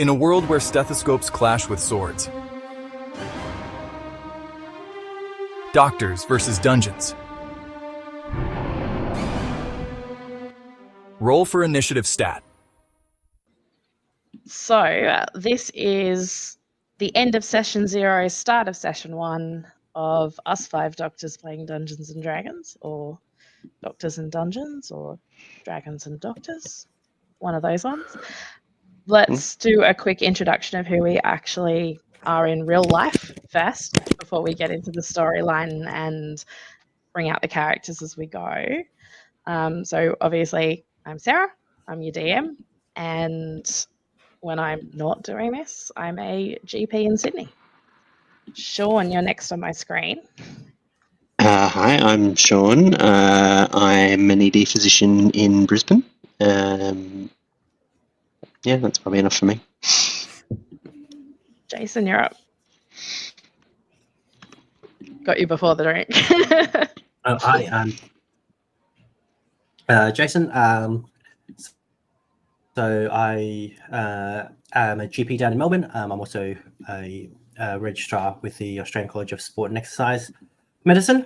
In a world where stethoscopes clash with swords, doctors versus dungeons. Roll for initiative stat. So this is the end of session 0, start of session 1 of us 5 doctors playing Dungeons and Dragons, or Doctors and Dungeons, or Dragons and Doctors, one of those ones. Let's do a quick introduction of who we actually are in real life first, before we get into the storyline and bring out the characters as we go. So obviously, I'm Sarah, I'm your DM, and when I'm not doing this, I'm a GP in Sydney. Sean, you're next on my screen. Hi, I'm Sean. I'm an ED physician in Brisbane. Yeah, that's probably enough for me. Jason, you're up. Got you before the drink. Hi, I'm Jason. So I am a GP down in Melbourne. I'm also a registrar with the Australian College of Sport and Exercise Medicine.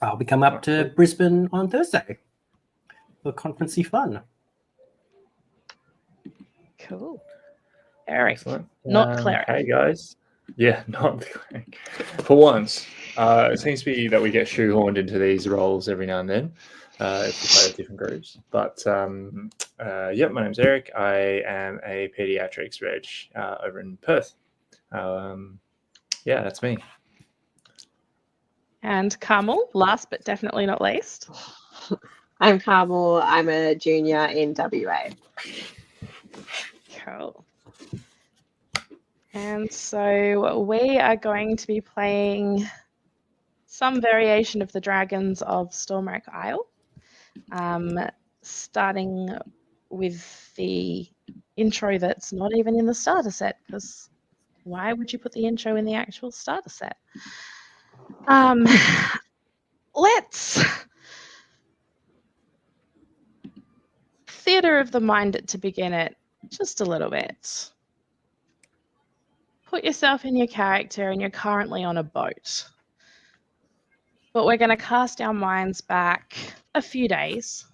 I'll be coming up to Brisbane on Thursday for conferencey fun. Cool. Eric, Excellent. not cleric. Hey guys. Yeah, not cleric. For once, it seems to be that we get shoehorned into these roles every now and then if we play with different groups. But yeah, my name's Eric. I am a pediatrics reg over in Perth. Yeah, that's me. And Carmel, last but definitely not least. I'm Carmel. I'm a junior in WA. Cool. And so we are going to be playing some variation of the Dragons of Stormwreck Isle, starting with the intro that's not even in the starter set, because why would you put the intro in the actual starter set? Let's theatre of the mind to begin it just a little bit. Put yourself in your character and you're currently on a boat. But we're going to cast our minds back a few days,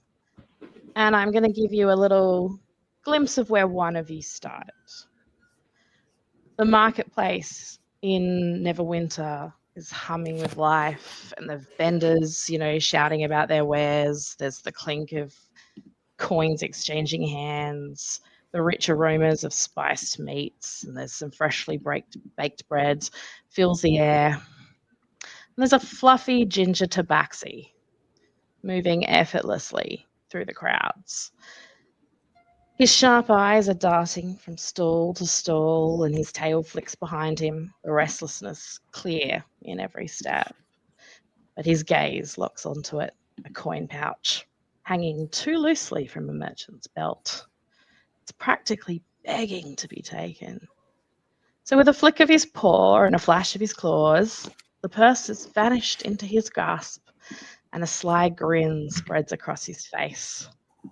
and I'm going to give you a little glimpse of where one of you started. The marketplace in Neverwinter is humming with life, and the vendors, shouting about their wares. There's the clink of coins exchanging hands, the rich aromas of spiced meats, and there's some freshly baked bread fills the air. And there's a fluffy ginger tabaxi moving effortlessly through the crowds. His sharp eyes are darting from stall to stall, and his tail flicks behind him, the restlessness clear in every step. But his gaze locks onto it, a coin pouch hanging too loosely from a merchant's belt. It's practically begging to be taken. So with a flick of his paw and a flash of his claws, the purse has vanished into his grasp, and a sly grin spreads across his face.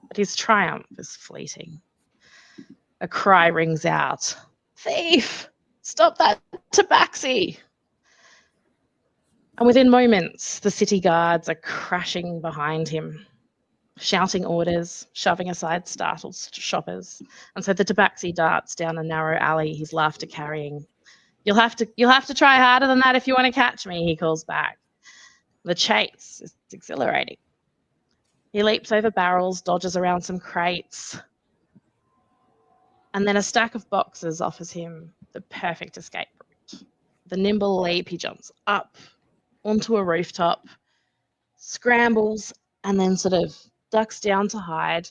But his triumph is fleeting. A cry rings out, "Thief! Stop that tabaxi!" And within moments, the city guards are crashing behind him, shouting orders, shoving aside startled shoppers. And so the tabaxi darts down a narrow alley, his laughter carrying. You'll have to try harder than that if you want to catch me," he calls back. The chase is exhilarating. He leaps over barrels, dodges around some crates, and then a stack of boxes offers him the perfect escape route. The nimble leap, he jumps up onto a rooftop, scrambles, and then sort of ducks down to hide,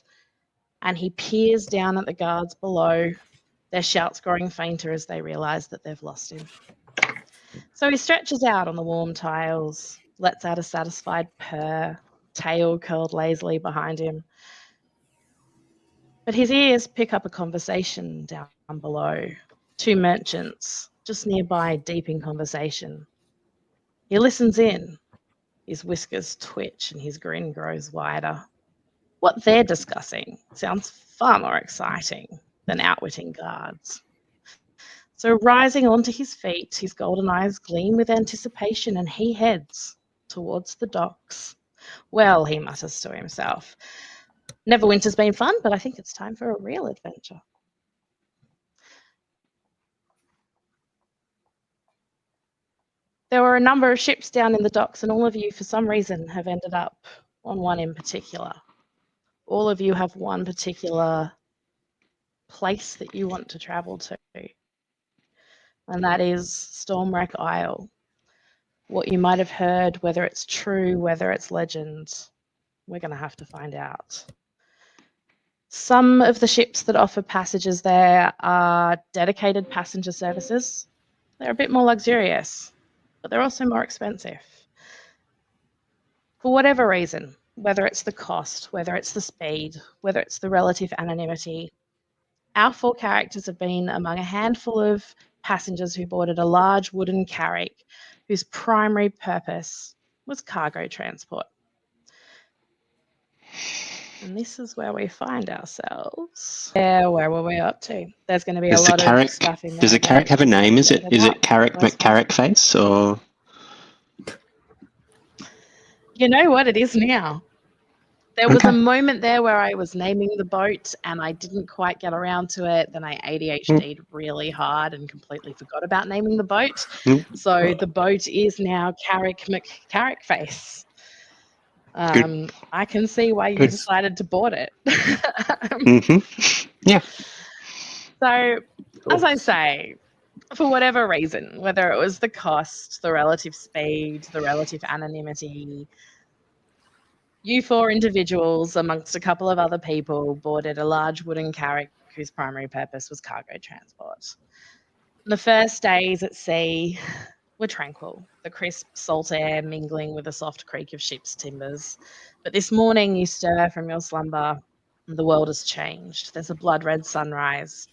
and he peers down at the guards below, their shouts growing fainter as they realise that they've lost him. So he stretches out on the warm tiles, lets out a satisfied purr, tail curled lazily behind him. But his ears pick up a conversation down below. Two merchants just nearby, deep in conversation. He listens in. His whiskers twitch and his grin grows wider. What they're discussing sounds far more exciting than outwitting guards. So rising onto his feet, his golden eyes gleam with anticipation, and he heads towards the docks. Well, he mutters to himself. Neverwinter's been fun, but I think it's time for a real adventure. There were a number of ships down in the docks, and all of you, for some reason, have ended up on one in particular. All of you have one particular place that you want to travel to, and that is Stormwreck Isle. What you might have heard, whether it's true, whether it's legend, we're going to have to find out. Some of the ships that offer passages there are dedicated passenger services. They're a bit more luxurious, but they're also more expensive. For whatever reason, whether it's the cost, whether it's the speed, whether it's the relative anonymity, our 4 characters have been among a handful of passengers who boarded a large wooden carrack whose primary purpose was cargo transport. And this is where we find ourselves. Yeah, where were we up to? There's going to be a lot of stuff in there. Does the carrack have a name? Is it Carrack McCarrackface or? You know what it is now. There was a moment there where I was naming the boat and I didn't quite get around to it. Then I ADHD'd really hard and completely forgot about naming the boat. So the boat is now Carrack McCarrackface. I can see why you decided to board it. Yeah. So, as I say, for whatever reason, whether it was the cost, the relative speed, the relative anonymity, you 4 individuals, amongst a couple of other people, boarded a large wooden carrack whose primary purpose was cargo transport. The first days at sea were tranquil, the crisp salt air mingling with the soft creak of ship's timbers. But this morning you stir from your slumber and the world has changed. There's a blood-red sunrise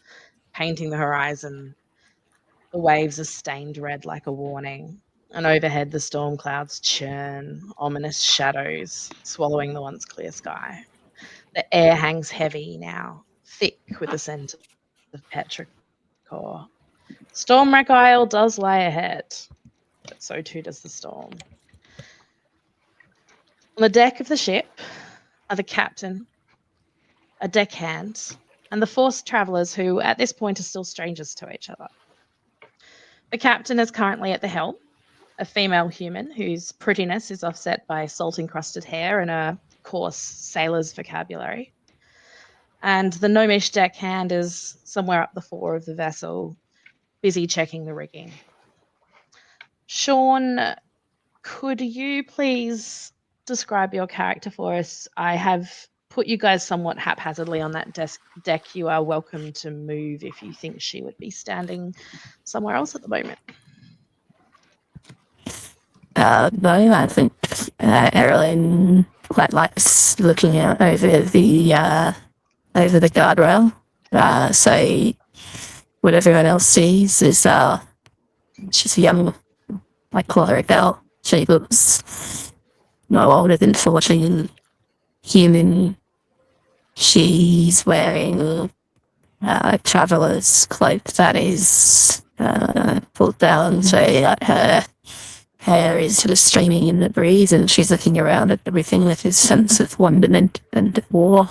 painting the horizon. The waves are stained red like a warning. And overhead the storm clouds churn, ominous shadows swallowing the once clear sky. The air hangs heavy now, thick with the scent of petrichor. Stormwreck Isle does lie ahead, but so too does the storm. On the deck of the ship are the captain, a deckhand, and the 4 travellers who at this point are still strangers to each other. The captain is currently at the helm, a female human whose prettiness is offset by salt-encrusted hair and a coarse sailor's vocabulary. And the gnomish deckhand is somewhere up the fore of the vessel, busy checking the rigging. Sean, could you please describe your character for us? I have put you guys somewhat haphazardly on that deck. You are welcome to move if you think she would be standing somewhere else at the moment. No, I think Erin quite likes looking out over the guardrail. So what everyone else sees is she's a young, like Clara girl. She looks no older than 14, human. She's wearing a traveller's cloak that is pulled down, so her hair is sort of streaming in the breeze, and she's looking around at everything with a sense of wonderment and awe.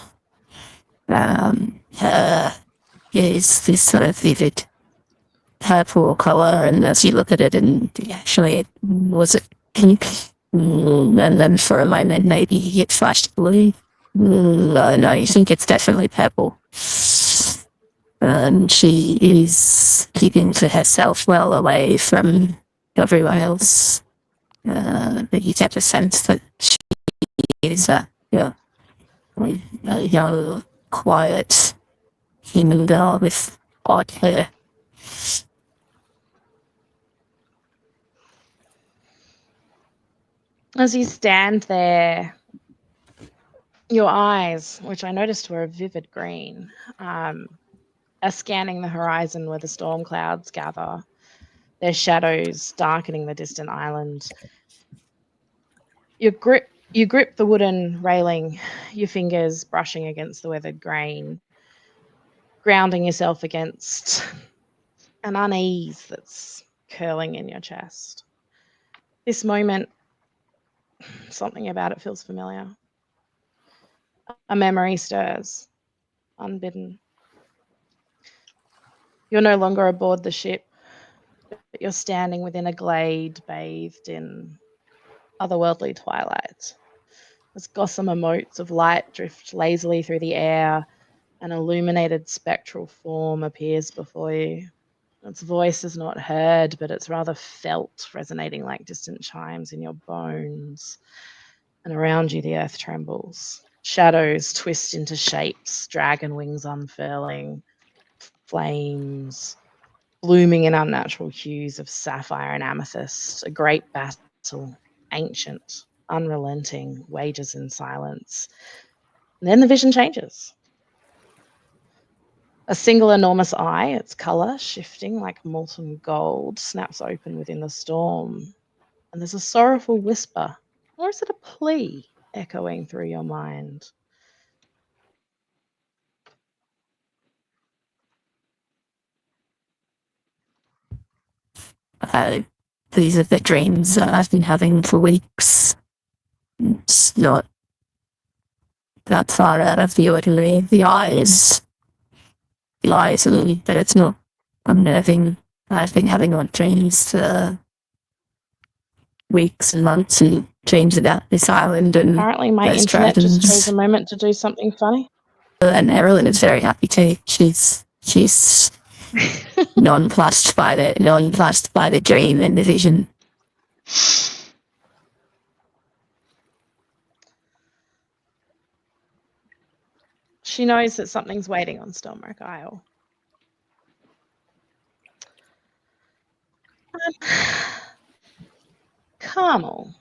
Her is this sort of vivid purple colour, and as you look at it, and actually, was it pink? And then for a moment, maybe it flashed blue. No, I think it's definitely purple. And she is keeping to herself well away from everyone else. But you get the sense that she is a young, quiet human girl with odd hair. As you stand there, your eyes, which I noticed were a vivid green, are scanning the horizon where the storm clouds gather, their shadows darkening the distant island. You grip the wooden railing, your fingers brushing against the weathered grain. grounding yourself against an unease that's curling in your chest. This moment, something about it feels familiar. A memory stirs, unbidden. You're no longer aboard the ship, but you're standing within a glade bathed in otherworldly twilight. As gossamer motes of light drift lazily through the air, an illuminated spectral form appears before you. Its voice is not heard, but it's rather felt, resonating like distant chimes in your bones. And around you, the earth trembles. Shadows twist into shapes, dragon wings unfurling, flames blooming in unnatural hues of sapphire and amethyst. A great battle, ancient, unrelenting, wages in silence. And then the vision changes. A single enormous eye, its colour shifting like molten gold, snaps open within the storm. And there's a sorrowful whisper, or is it a plea, echoing through your mind? These are the dreams I've been having for weeks. It's not that far out of the ordinary. The eyes, but it's not unnerving. I've been having odd dreams for weeks and months and dreams about this island and Apparently my those internet just chose dragons. a moment to do something funny. And Erilyn is very happy too. She's nonplussed by the dream and the vision. She knows that something's waiting on Stormwreck Isle. Carmel.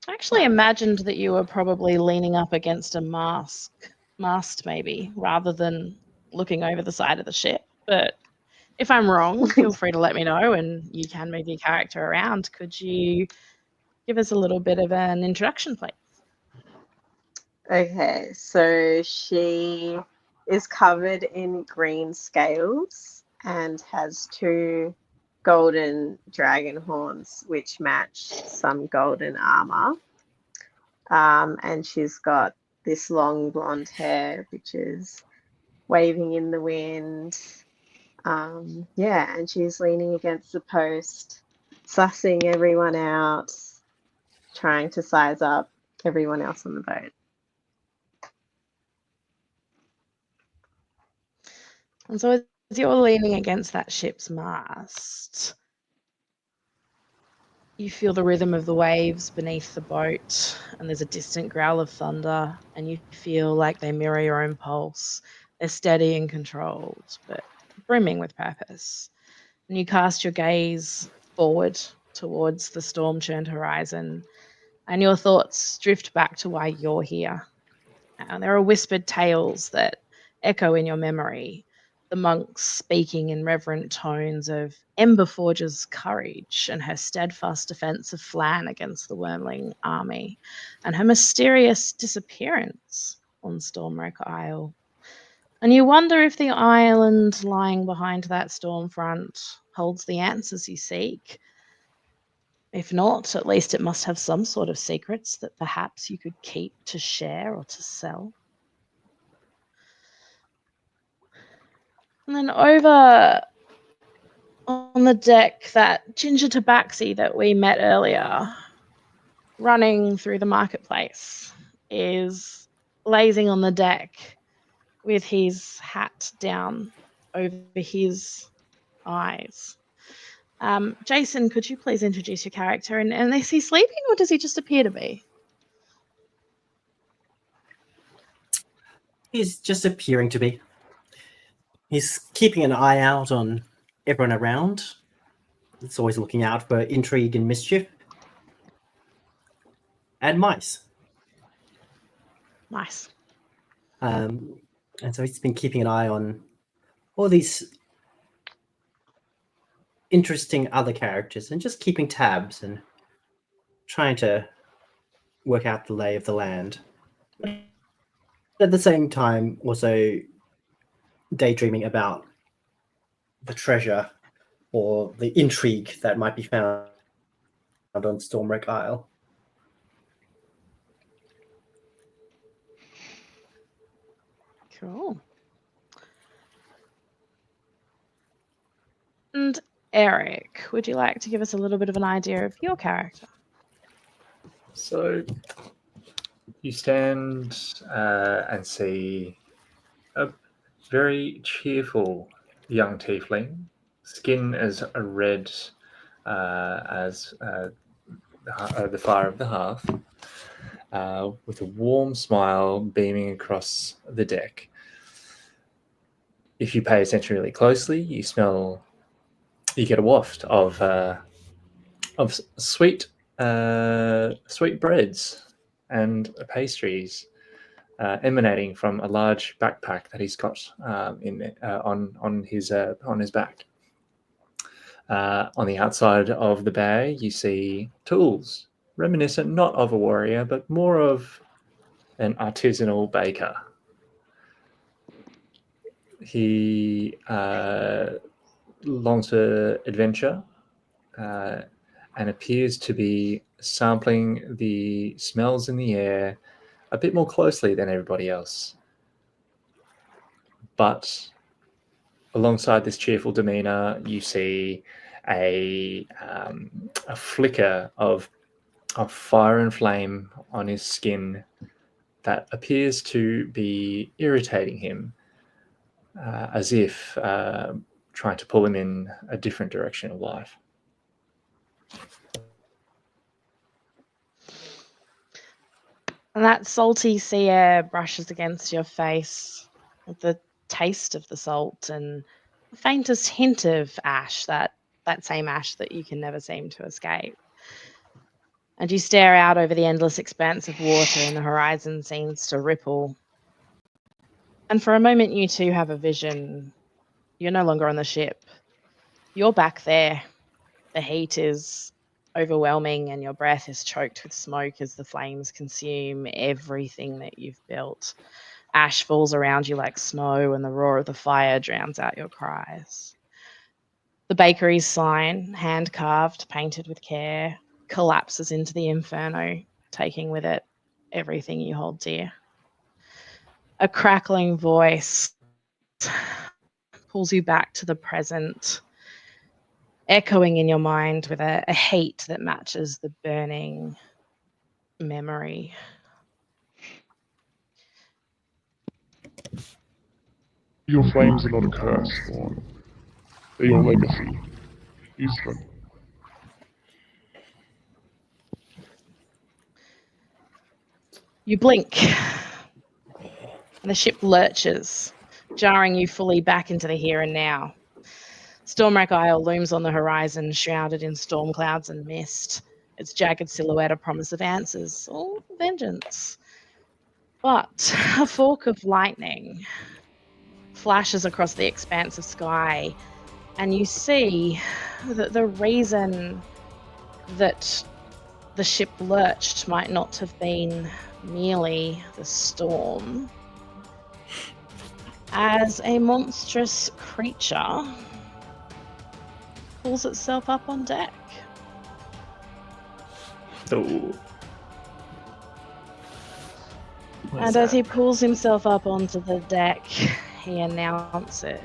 I actually imagined that you were probably leaning up against a mast maybe, rather than looking over the side of the ship. But if I'm wrong, feel free to let me know and you can move your character around. Could you give us a little bit of an introduction, please? Okay, so she is covered in green scales and has 2 golden dragon horns, which match some golden armor. And she's got this long blonde hair, which is waving in the wind. Yeah, and she's leaning against the post, sussing everyone out, trying to size up everyone else on the boat. And so as you're leaning against that ship's mast, you feel the rhythm of the waves beneath the boat, and there's a distant growl of thunder, and you feel like they mirror your own pulse. They're steady and controlled, but brimming with purpose. And you cast your gaze forward towards the storm-churned horizon, and your thoughts drift back to why you're here. And there are whispered tales that echo in your memory, the monks speaking in reverent tones of Emberforge's courage and her steadfast defense of Flan against the Wormling army, and her mysterious disappearance on Stormwreck Isle. And you wonder if the island lying behind that storm front holds the answers you seek. If not, at least it must have some sort of secrets that perhaps you could keep to share or to sell. And then over on the deck, that ginger tabaxi that we met earlier, running through the marketplace, is lazing on the deck with his hat down over his eyes. Jason, could you please introduce your character? And is he sleeping or does he just appear to be? He's just appearing to be. He's keeping an eye out on everyone around. It's always looking out for intrigue and mischief. And mice. Nice. And so he's been keeping an eye on all these interesting other characters and just keeping tabs and trying to work out the lay of the land. But at the same time, also daydreaming about the treasure or the intrigue that might be found on Stormwreck Isle. Cool. And Eric, would you like to give us a little bit of an idea of your character? So you stand and see a very cheerful young tiefling, skin as red as the fire of the hearth, with a warm smile beaming across the deck. If you pay attention really closely, you get a waft of sweet breads and pastries emanating from a large backpack that he's got on his back. On the outside of the bag, you see tools, reminiscent not of a warrior, but more of an artisanal baker. He longs for adventure and appears to be sampling the smells in the air a bit more closely than everybody else. But alongside this cheerful demeanor, you see a flicker of fire and flame on his skin that appears to be irritating him, as if trying to pull him in a different direction of life. And that salty sea air brushes against your face with the taste of the salt and the faintest hint of ash, that same ash that you can never seem to escape. And you stare out over the endless expanse of water, and the horizon seems to ripple. And for a moment, you two have a vision. You're no longer on the ship. You're back there. The heat is overwhelming, and your breath is choked with smoke as the flames consume everything that you've built. Ash falls around you like snow, and the roar of the fire drowns out your cries. The bakery's sign, hand-carved, painted with care, collapses into the inferno, taking with it everything you hold dear. A crackling voice pulls you back to the present, echoing in your mind with a heat that matches the burning memory. Your flames are not a curse, Spawn. They're your legacy. Use them. You blink, and the ship lurches, jarring you fully back into the here and now. Stormwreck Isle looms on the horizon, shrouded in storm clouds and mist, its jagged silhouette a promise of answers or vengeance. But a fork of lightning flashes across the expanse of sky, and you see that the reason that the ship lurched might not have been merely the storm, as a monstrous creature pulls itself up on deck. Oh. And as he pulls himself up onto the deck, he announces,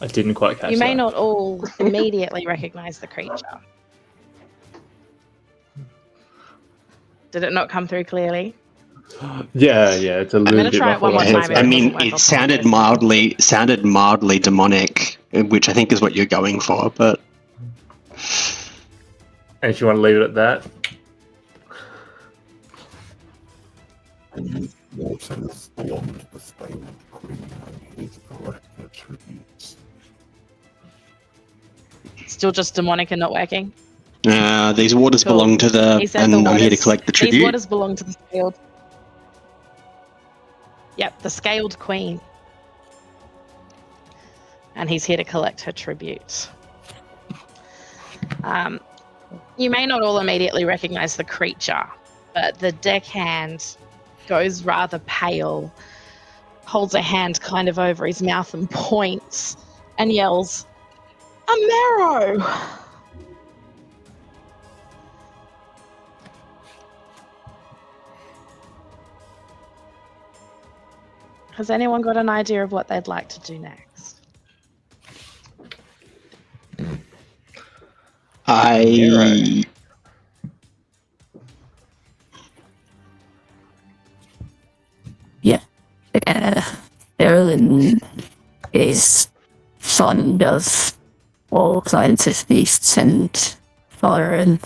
I didn't quite catch that. you may not all immediately recognize the creature. Did it not come through clearly? Yeah, it's a little gonna bit try it one more muffled. time. I mean, Doesn't work, it sounded mildly demonic, which I think is what you're going for, but And if you want to leave it at that, What is beyond the stain of Queen and his correct attributes? Still just demonic and not working? these waters Cool. belong to the, He said and the I'm here to waters- collect the These tribute. waters belong to the scaled. Yep, the scaled queen. and he's here to collect her tribute. You may not all immediately recognize the creature, but the deckhand goes rather pale, holds a hand kind of over his mouth and points and yells, "A marrow!" Has anyone got an idea of what they'd like to do next? Yeah. Erlen is fond of all kinds of beasts and fire and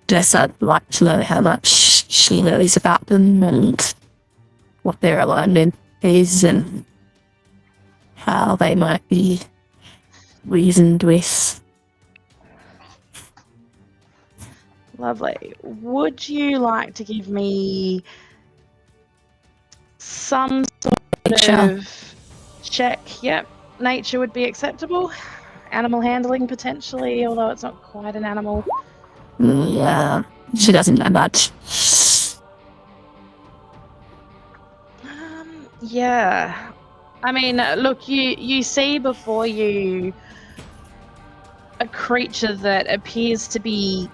just I'd like to know how much she knows about them and what their alignment is and how they might be reasoned with. Lovely. Would you like to give me some sort of check? Yep. Nature would be acceptable. Animal handling potentially, although it's not quite an animal. Yeah, she doesn't know much. Yeah. I mean, look, you see before you a creature that appears to be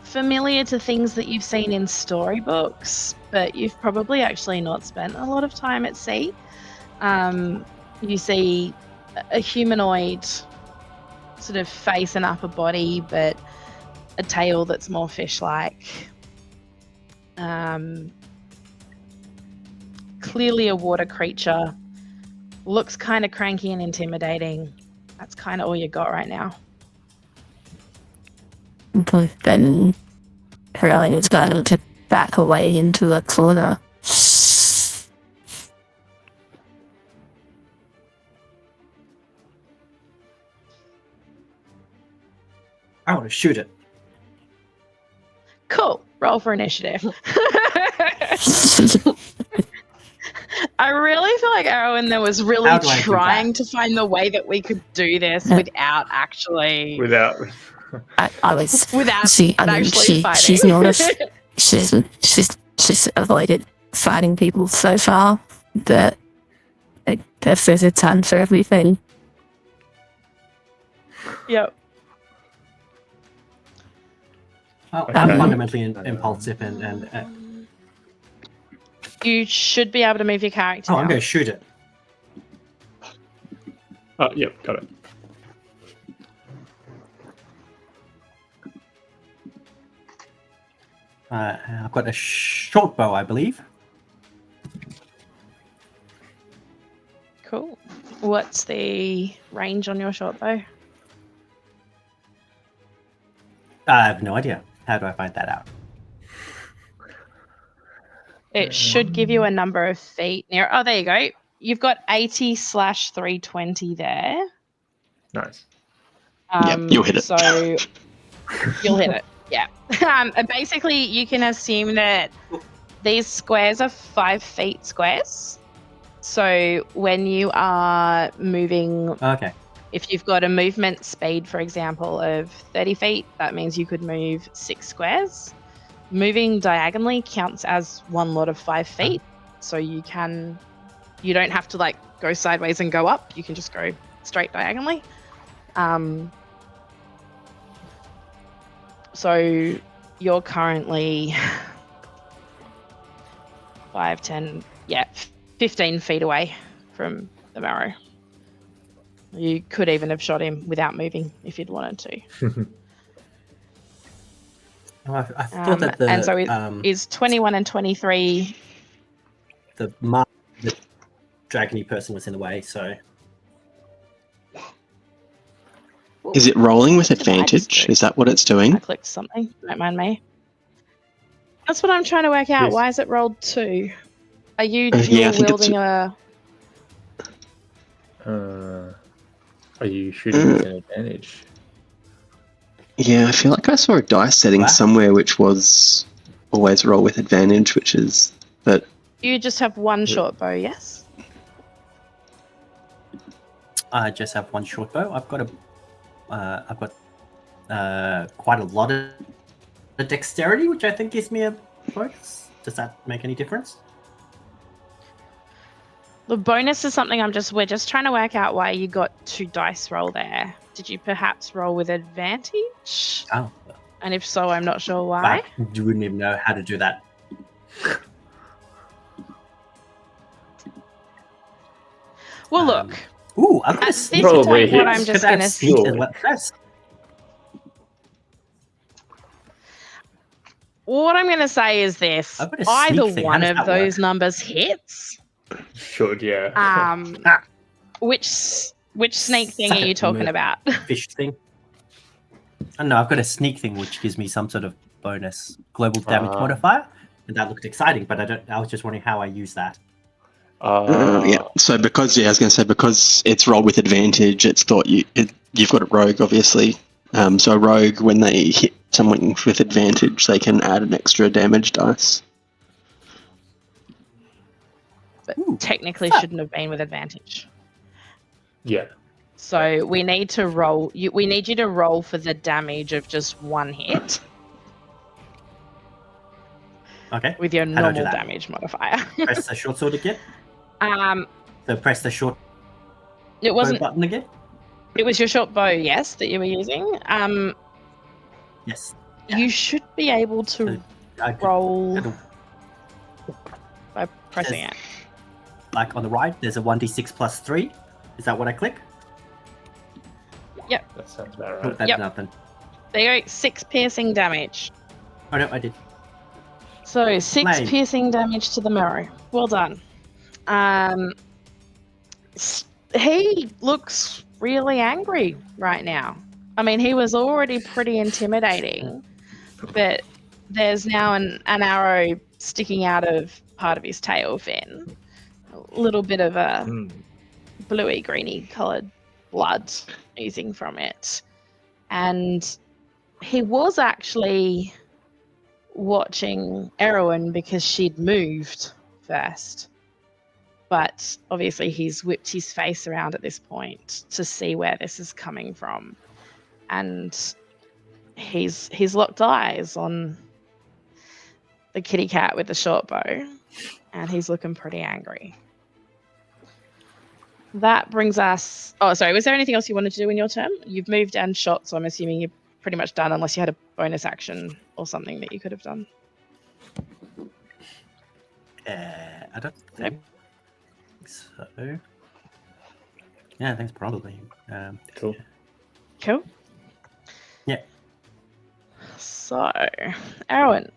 familiar to things that you've seen in storybooks, but you've probably actually not spent a lot of time at sea. You see a humanoid sort of face and upper body, but a tail that's more fish-like. Clearly a water creature. Looks kind of cranky and intimidating. That's kind of all you got right now. But then Caroline is going to back away into a corner. I want to shoot it. Cool. Roll for initiative. I really feel like Erwin there was really How do I do trying that? to find the way that we could do this without actually Without. I was without she, I mean, actually fighting. she's not a she's avoided fighting people so far that there's a time for everything. Yep. Well, Okay. I'm fundamentally impulsive and You should be able to move your character. oh, I'm now. going to shoot it. Oh, yep, got it. I've got a short bow, I believe. Cool. What's the range on your short bow? I have no idea. How do I find that out? It should give you a number of feet near. Oh, there you go. You've got 80/320 there. Nice. Yep, you'll hit it. So you'll hit it. Yeah. Basically, you can assume that these squares are 5 feet squares. So when you are moving, Okay. if you've got a movement speed, for example, of 30 feet, that means you could move 6 squares. Moving diagonally counts as one lot of 5 feet. So you don't have to like go sideways and go up. You can just go straight diagonally. So you're currently 5, 10, 15 feet away from the marrow. You could even have shot him without moving if you'd wanted to. I thought that the and so is 21 and 23. the dragony person was in the way, so Is it rolling with What did I just advantage? do? Is that what it's I doing? clicked something. Don't mind me. That's what I'm trying to work out. Yes. Why is it rolled 2? Are you Yeah, I dual think it's- wielding a? Are you shooting with an advantage? Yeah, I feel like I saw a dice setting What? somewhere which was always roll with advantage, which is, but You just have one short bow, yes? I just have one short bow. I've got quite a lot of dexterity, which I think gives me a bonus. Does that make any difference? The bonus is something we're just trying to work out why you got 2 dice roll there. Did you perhaps roll with advantage? Oh, And if so, I'm not sure why. you wouldn't even know how to do that. Well, look, Ooh, I've at got a this sneak. Probably point, what hits. I'm just Could I going to have sneaked Sure. as well first? what I'm going to say is this: I've got a sneak either thing. How one does of that those work? numbers hits. Should, yeah. Which sneak thing are you talking about? Fish thing. I don't know. I've got a sneak thing which gives me some sort of bonus global damage Ah. modifier, and that looked exciting. But I was just wondering how I use that. Yeah. So because I was going to say because it's rolled with advantage, it's thought you've got a rogue, obviously. So a rogue, when they hit someone with advantage, they can add an extra damage dice. But technically shouldn't have been with advantage. Yeah. So we need to roll. We need you to roll for the damage of just 1 hit Okay. with your How do I do normal that? damage modifier. Press the short sword again. Um, So press the short it bow wasn't. button again. It was your short bow, yes, that you were using. Yes. You should be able to I could- roll it'll- by pressing it. Like on the right, there's a 1d6 plus 3. Is that what I click? That sounds about Oh, right. that's Yep. nothing. There you go. 6 piercing damage. Oh no, I did. So 6 Flame. piercing damage to the marrow. Well done. He looks really angry right now. I mean, he was already pretty intimidating, but there's now an arrow sticking out of part of his tail fin. A little bit of a bluey greeny coloured blood oozing from it. And he was actually watching Erwin because she'd moved first. But obviously he's whipped his face around at this point to see where this is coming from. And he's locked eyes on the kitty cat with the short bow, and he's looking pretty angry. That brings us... Oh, sorry, was there anything else you wanted to do in your turn? You've moved and shot, so I'm assuming you're pretty much done unless you had a bonus action or something that you could have done. I don't think so. Yeah, I think it's probably. Cool. Cool. Yeah. So, Erwin.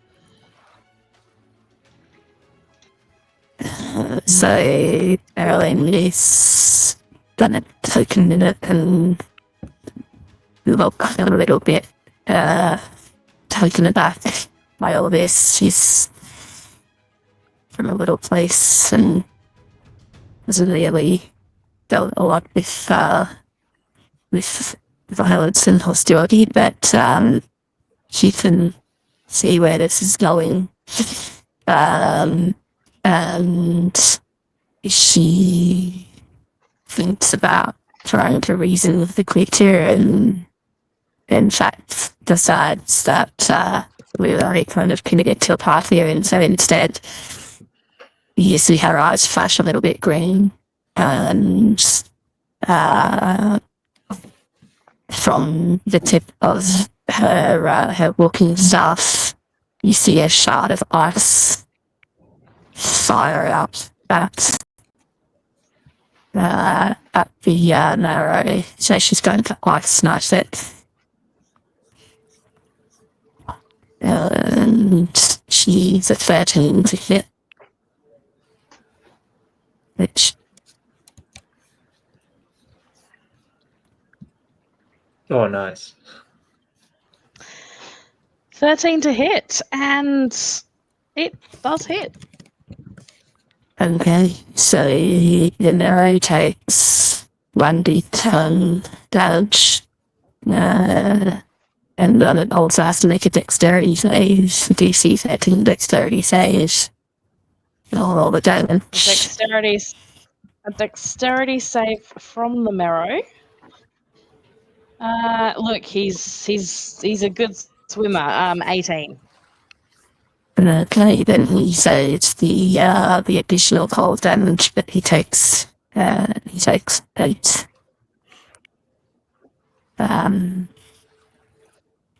So Erling is gonna take a minute and look a little bit taken aback by all this. She's from a little place and hasn't really dealt a lot with violence and hostility, but she can see where this is going. And she thinks about trying to reason with the creature and in fact decides that we're already kind of committed to a path here, and so instead you see her eyes flash a little bit green, and from the tip of her walking staff you see a shard of ice fire out at the narrow, so she's going to ice smash it. And she's a 13 to hit, which Oh, nice. 13 to hit, and it does hit. okay, so the narrow takes 1d10 damage, and then it also has to make a dexterity save, DC 13 dexterity save, and all the damage. Dexterity A dexterity save from the Marrow. Look, he's a good swimmer. 18. Okay, then he says the additional cold damage that he takes 8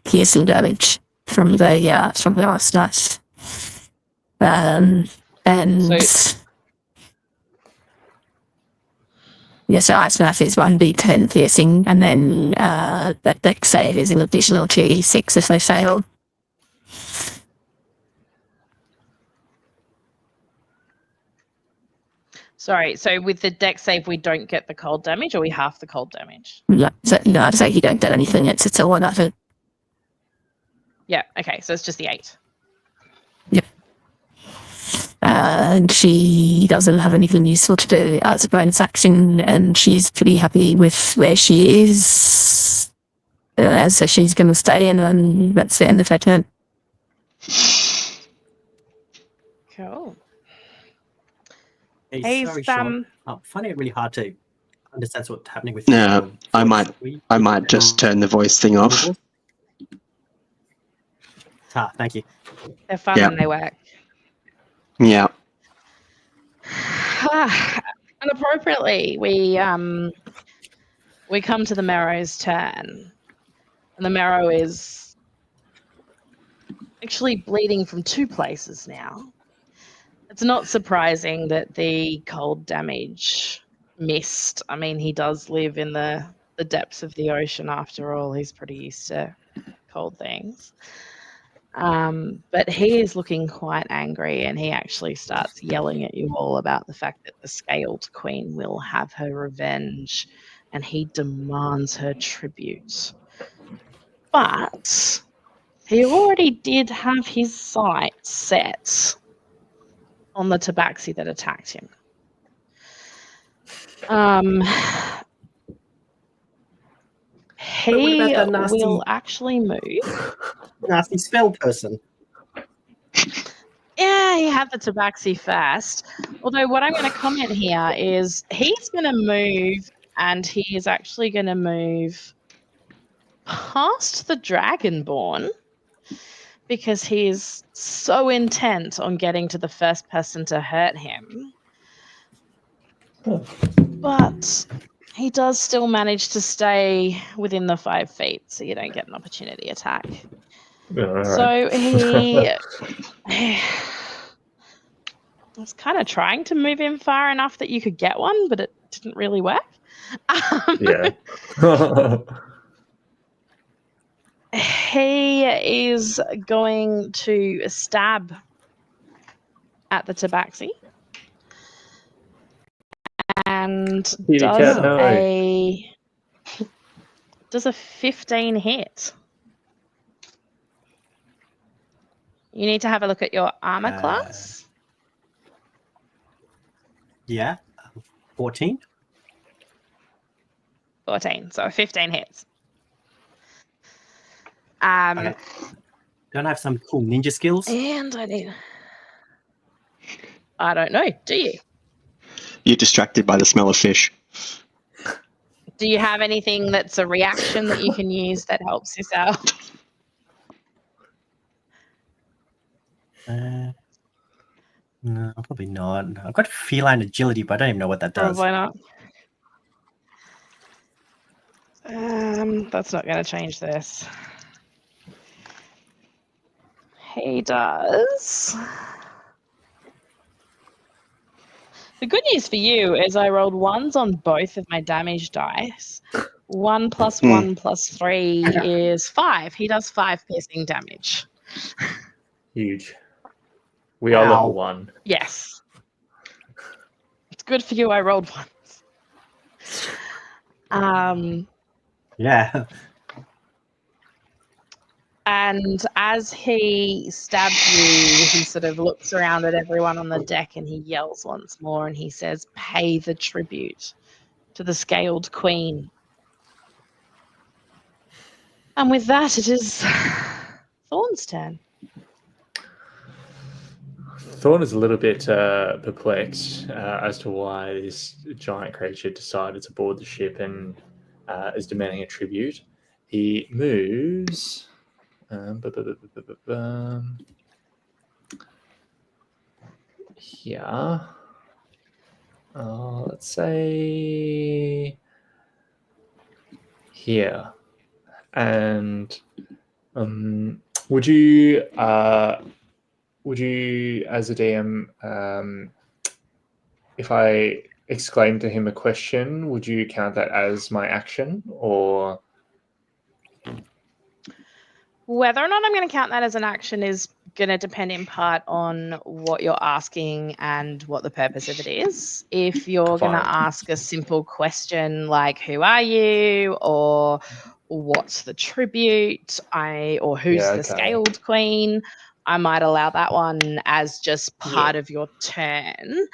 piercing damage from the last night. And so ice knife is 1d10 piercing, and then that dex save is an additional 2d6 if they fail. Sorry, so with the dex save, we don't get the cold damage, or we half the cold damage? No, I'd say you don't get anything. It's a one effort. Yeah, okay, so it's just the 8. Yep. And she doesn't have anything useful to do as a bonus action, and she's pretty happy with where she is. So she's going to stay in, and that's the end of her turn. Cool. Hey, sorry, He's, Sean. I find it really hard to understand what's happening with No, your I voice. might just turn the voice thing off. Thank you. they're fun Yeah. and they work. Yeah. And appropriately, we come to the Marrow's turn, and the Marrow is actually bleeding from 2 places now. It's not surprising that the cold damage missed. I mean, he does live in the depths of the ocean after all. He's pretty used to cold things. But he is looking quite angry, and he actually starts yelling at you all about the fact that the Scaled Queen will have her revenge, and he demands her tribute. But he already did have his sights set on the tabaxi that attacked him. He about that nasty- will actually move. Nasty spell person. Yeah, he had the tabaxi first. Although what I'm going to comment here is he's going to move, and he is actually going to move past the Dragonborn because he is so intent on getting to the first person to hurt him. But he does still manage to stay within the 5 feet, so you don't get an opportunity attack. All So right. he was kind of trying to move him far enough that you could get one, but it didn't really work. Yeah. He is going to stab at the tabaxi and Kitty cat, no. does a 15 hit. You need to have a look at your armor class. Yeah. 14. 14, so 15 hits. Okay. Don't I have some cool ninja skills? And I don't know, do you? You're distracted by the smell of fish. Do you have anything that's a reaction that you can use that helps yourself? No, probably not. I've got feline agility, but I don't even know what that does. Probably not. That's not going to change this. He does. The good news for you is I rolled 1s on both of my damage dice. 1 + 1 + 3 is 5. He does 5 piercing damage. Huge. We are level 1. Yes. It's good for you I rolled 1s. Yeah. And as he stabs you, he sort of looks around at everyone on the deck and he yells once more and he says, "Pay the tribute to the Scaled Queen." And with that, it is Thorn's turn. Thorn is a little bit perplexed as to why this giant creature decided to board the ship and is demanding a tribute. He moves. Here. Let's say here. And would you, as a DM, if I exclaim to him a question, would you count that as my action, or? Whether or not I'm going to count that as an action is going to depend in part on what you're asking and what the purpose of it is. If you're going to Fine. ask a simple question like, who are you? Or what's the tribute? Or who's Yeah, the okay. scaled queen? I might allow that one as just part of your turn.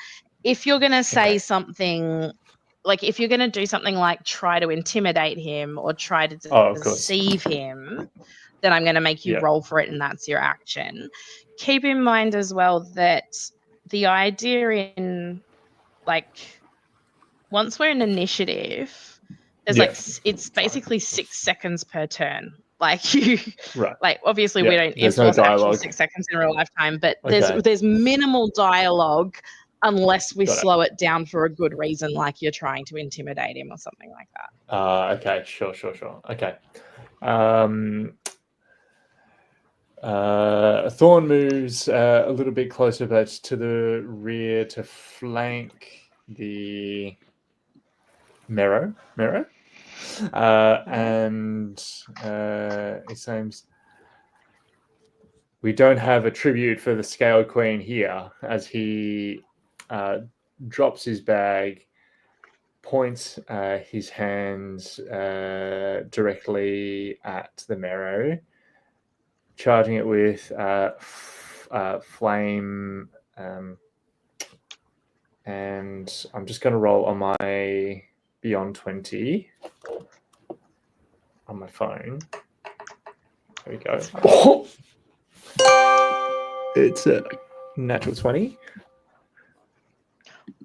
If you're going to say something, like if you're going to do something like try to intimidate him or try to of course. deceive him, then I'm going to make you Yeah. roll for it, and that's your action. Keep in mind as well that the idea in, like, once we're in initiative, there's Yeah. it's basically 6 seconds per turn. Like, you, Right. like, obviously we Yeah, don't there's no enforce actual dialogue. 6 seconds in real lifetime, but Okay. there's minimal dialogue unless we Got it. slow it down for a good reason, like you're trying to intimidate him or something like that. Okay, sure. Okay. Thorn moves a little bit closer, but to the rear to flank the Mero. And it seems we don't have a tribute for the Scaled Queen here, as he drops his bag, points his hands directly at the Mero, charging it with flame, and I'm just going to roll on my Beyond 20 on my phone. There we go. It's a natural 20.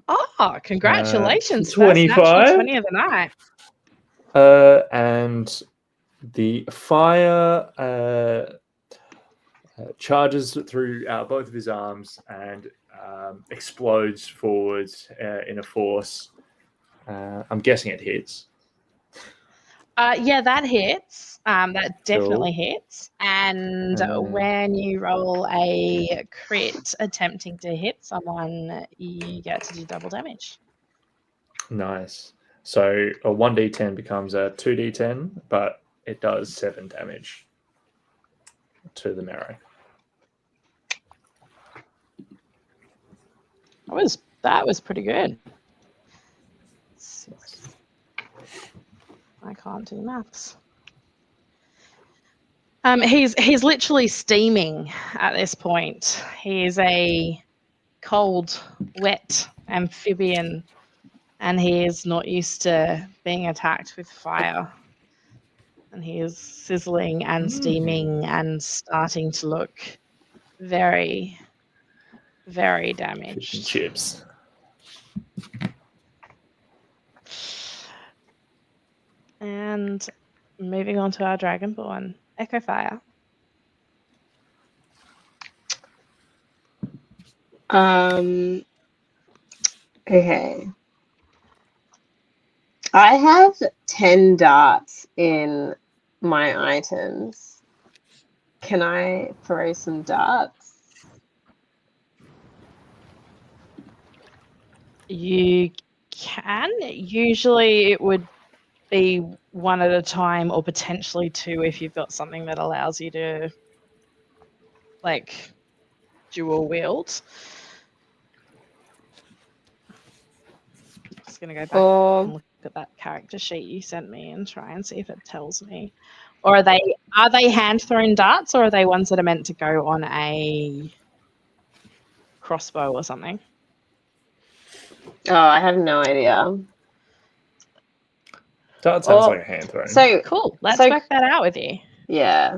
Oh, congratulations. 25. First natural 20 of the night. And the fire charges through both of his arms and explodes forwards in a force. I'm guessing it hits. Yeah, that hits. That definitely Cool. hits. And when you roll a crit attempting to hit someone, you get to do double damage. Nice. So a 1d10 becomes a 2d10, but it does 7 damage to the Mero. That was pretty good. I can't do maths. He's literally steaming at this point. He is a cold, wet amphibian, and he is not used to being attacked with fire. And he is sizzling and steaming and starting to look very, very damaged. Fish and chips. And moving on to our Dragonborn, Echo Fire. Okay. I have 10 darts in my items. Can I throw some darts? You can. Usually it would be one at a time, or potentially two if you've got something that allows you to, like, dual wield. Just going to go back and look at that character sheet you sent me and try and see if it tells me. Or are they hand-thrown darts, or are they ones that are meant to go on a crossbow or something? Oh, I have no idea. That sounds like a hand thrown. So cool. Let's work that out with you. Yeah.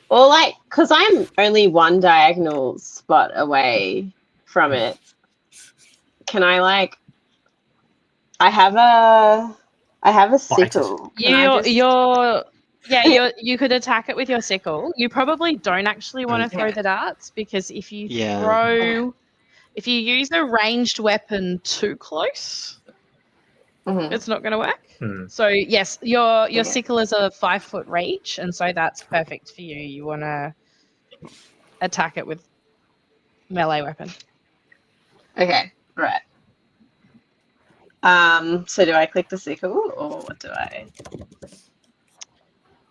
Or like, because I'm only one diagonal spot away from it. Can I like? I have a Bite it. sickle. Can I just? You could attack it with your sickle. You probably don't actually want to throw Okay. the darts because if you Yeah. if you use a ranged weapon too close, Mhm. it's not going to work. Hmm. So yes, your Okay. sickle is a 5-foot reach, and so that's perfect for you. You want to attack it with melee weapon. Okay. Right. So do I click the sickle or what do I?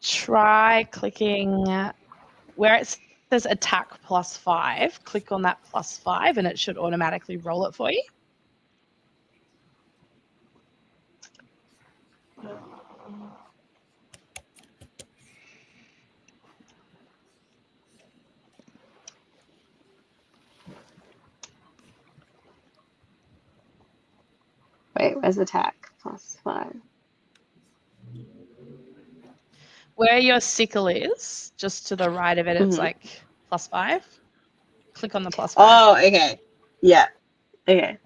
Try clicking where it says attack +5. Click on that +5, and it should automatically roll it for you. Wait, where's attack? +5. Where your sickle is, just to the right of it, it's Mhm. like +5. Click on the +5. Oh, okay. Yeah. Okay.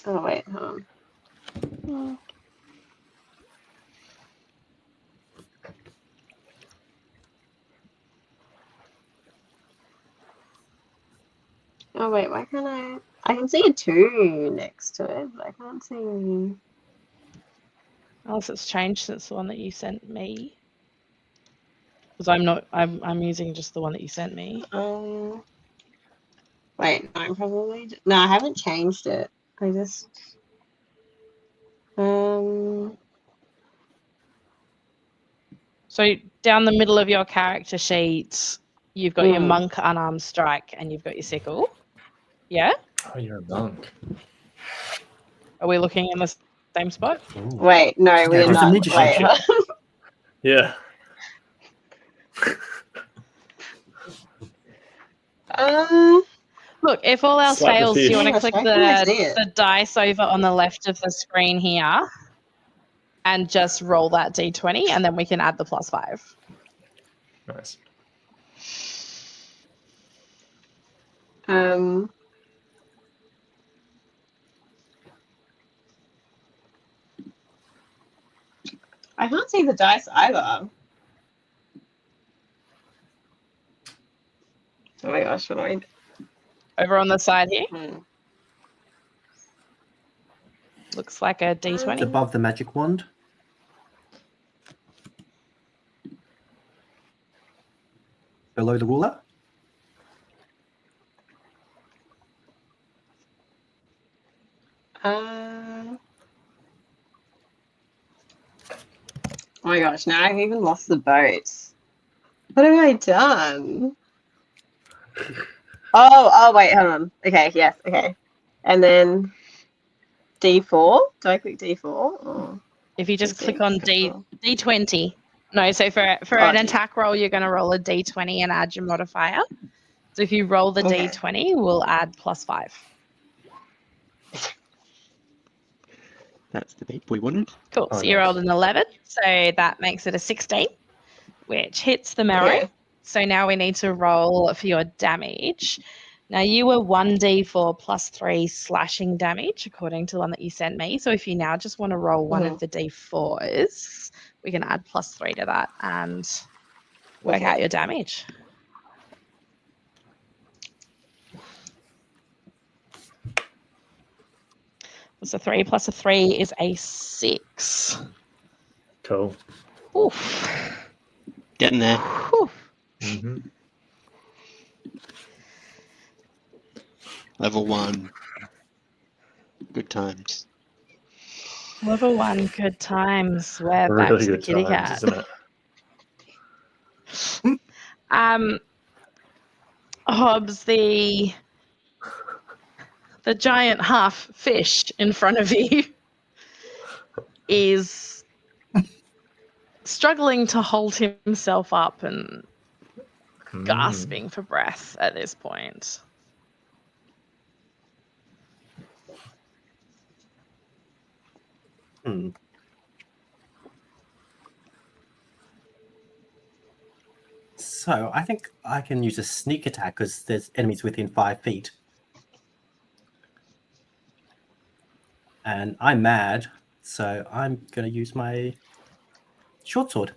Oh wait, hold on. Oh wait, why can't I? I can see a 2 next to it, but I can't see. Unless it's changed since the one that you sent me. Because I'm using just the one that you sent me. Wait, no, I'm probably no, I haven't changed it. I just So down the middle of your character sheet, you've got your Mm. monk unarmed strike and you've got your sickle. Yeah? Oh, you're a monk. Are we looking in the same spot? Wait, no, Yeah, we're do some not. ninja Wait, shit. Yeah. Look, if all else Slap the fails, do you fish. want to gosh, click why can't I see it? the dice over on the left of the screen here and just roll that d20 and then we can add the +5. Nice. I can't see the dice either. Oh my gosh, what do I do? Over on the side here, Hmm. looks like a It's d20. above the magic wand. Below the ruler. Oh my gosh, now I've even lost the boat. What have I done? Oh, wait, hold on. Okay, yes, okay. And then D4? Do I click D4? Or If you just click D6? on Or- d20. No, so for Oh, an attack roll, you're going to roll a d20 and add your modifier. So if you roll the Okay. d20, we'll add +5. That's the beat we wanted. Cool. Oh, So you nice. rolled an 11. So that makes it a 16, which hits the marrow. Okay. So now we need to roll for your damage. Now you were 1d4 +3 slashing damage, according to the one that you sent me. So if you now just want to roll one of the d4s, we can add +3 to that and work out your damage. So 3 plus a 3 is a 6. Cool. Oof. Getting there. Oof. Mm-hmm. Level 1. Good times. Level 1, good times. We're back Really to the good kitty times, cat. isn't it? Hobbs, the giant half fish in front of you is struggling to hold himself up and gasping for breath at this point. Hmm. So I think I can use a sneak attack because there's enemies within 5 feet. And I'm mad, so I'm going to use my short sword.